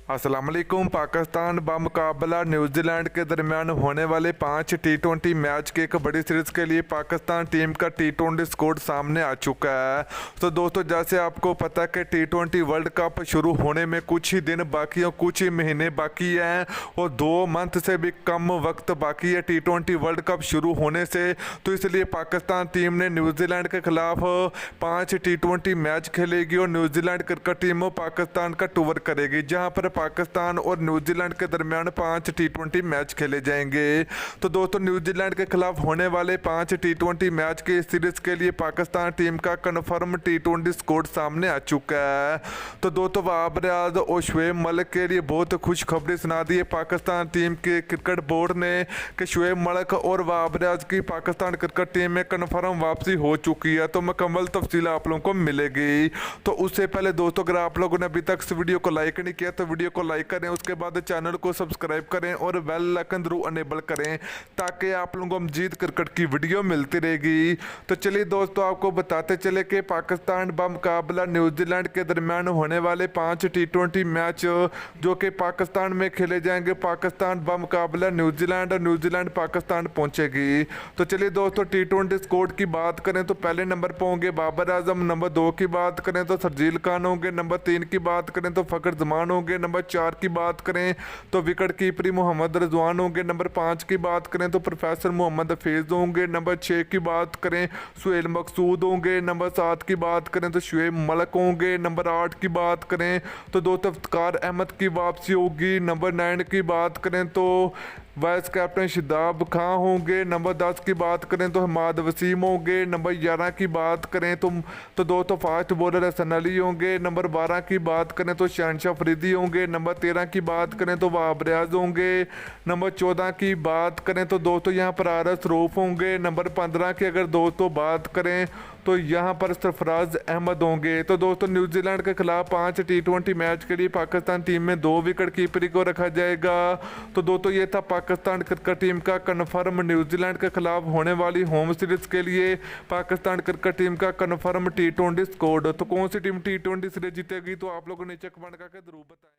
अस्सलाम वालेकुम। पाकिस्तान बामुकाबला न्यूजीलैंड के दरमियान होने वाले 5 T20 मैच के एक बड़ी सीरीज़ के लिए पाकिस्तान टीम का T20 स्कोर सामने आ चुका है। तो दोस्तों, जैसे आपको पता है कि T20 वर्ल्ड कप शुरू होने में कुछ ही दिन बाकी हैं, कुछ ही महीने बाकी हैं और 2 मंथ से भी कम वक्त बाकी है T20 वर्ल्ड कप शुरू होने से। तो इसलिए पाकिस्तान टीम ने न्यूजीलैंड के खिलाफ 5 T20 मैच खेलेगी और न्यूजीलैंड क्रिकेट टीम पाकिस्तान का टूर करेगी, जहाँ पर पाकिस्तान और न्यूजीलैंड के दरमियान 5 T20 मैच खेले जाएंगे। तो दोस्तों, न्यूजीलैंड के खिलाफ होने वाले 5 T20 मैच के सीरीज के लिए पाकिस्तान टीम का कन्फर्म T20 स्कोर सामने आ चुका है। तो दोस्तों, बाबर आजम और शुएब मलिक के लिए बहुत खुशखबरी सुना दी है पाकिस्तान टीम के क्रिकेट बोर्ड ने कि शुएब मलिक और बाबर आजम की पाकिस्तान क्रिकेट टीम में कन्फर्म वापसी हो चुकी है। तो मुकम्मल तफसील आप लोगों को मिलेगी। तो उससे पहले दोस्तों, अगर आप लोगों ने अभी तक इस वीडियो को लाइक नहीं किया तो वीडियो को लाइक करें, उसके बाद चैनल को सब्सक्राइब करें और बेल आइकन जरूर अनेबल करें ताकि आप लोगों को मजीद क्रिकेट की वीडियो मिलती रहेगी। तो चलिए दोस्तों, आपको बताते चले कि पाकिस्तान बामुकाबला न्यूजीलैंड के दरमियान होने वाले 5 T20 मैच जो कि पाकिस्तान में खेले जाएंगे। पाकिस्तान बामुकाबला न्यूजीलैंड और न्यूजीलैंड पाकिस्तान पहुंचेगी। तो चलिए दोस्तों, T20 स्कोर की बात करें तो पहले नंबर पर होंगे बाबर आजम, नंबर 2 की बात करें तो शर्जील खान होंगे, नंबर 3 की बात करें तो फखर जमान होंगे, नंबर 4 की बात करें तो विकेट कीपरी मोहम्मद रिजवान होंगे, नंबर 5 की बात करें तो प्रोफेसर मोहम्मद हफीज होंगे, नंबर 6 की बात करें सुहेल मकसूद होंगे, नंबर 7 की बात करें तो शुएब मलिक होंगे, नंबर 8 की बात करें तो दोस्तों इफ्तिकार अहमद की वापसी होगी, नंबर 9 की बात करें तो वाइस कैप्टन शादाब खान होंगे, नंबर 10 की बात करें तो हमाद वसीम होंगे, नंबर 11 की बात करें तो दोस्तों फास्ट बॉलर हसन अली होंगे, नंबर 12 की बात करें तो शहनशाह फरीदी होंगे, नंबर 13 की बात करें तो बाबर आजम होंगे, नंबर 14 की बात करें तो दोस्तों यहाँ पर आरस रूफ होंगे, नंबर 15 की अगर दोस्तों बात करें तो यहाँ पर सरफराज अहमद होंगे। तो दोस्तों, न्यूजीलैंड के खिलाफ 5 T20 मैच के लिए पाकिस्तान टीम में 2 विकेट कीपरी को रखा जाएगा। तो दोस्तों, ये था पाकिस्तान क्रिकेट टीम का कन्फर्म न्यूजीलैंड के खिलाफ होने वाली होम सीरीज के लिए पाकिस्तान क्रिकेट टीम का कन्फर्म T20 स्कोर। तो कौन सी टीम T20 सीरीज जीतेगी तो आप लोगों ने नीचे कमेंट करके जरूर बताएं।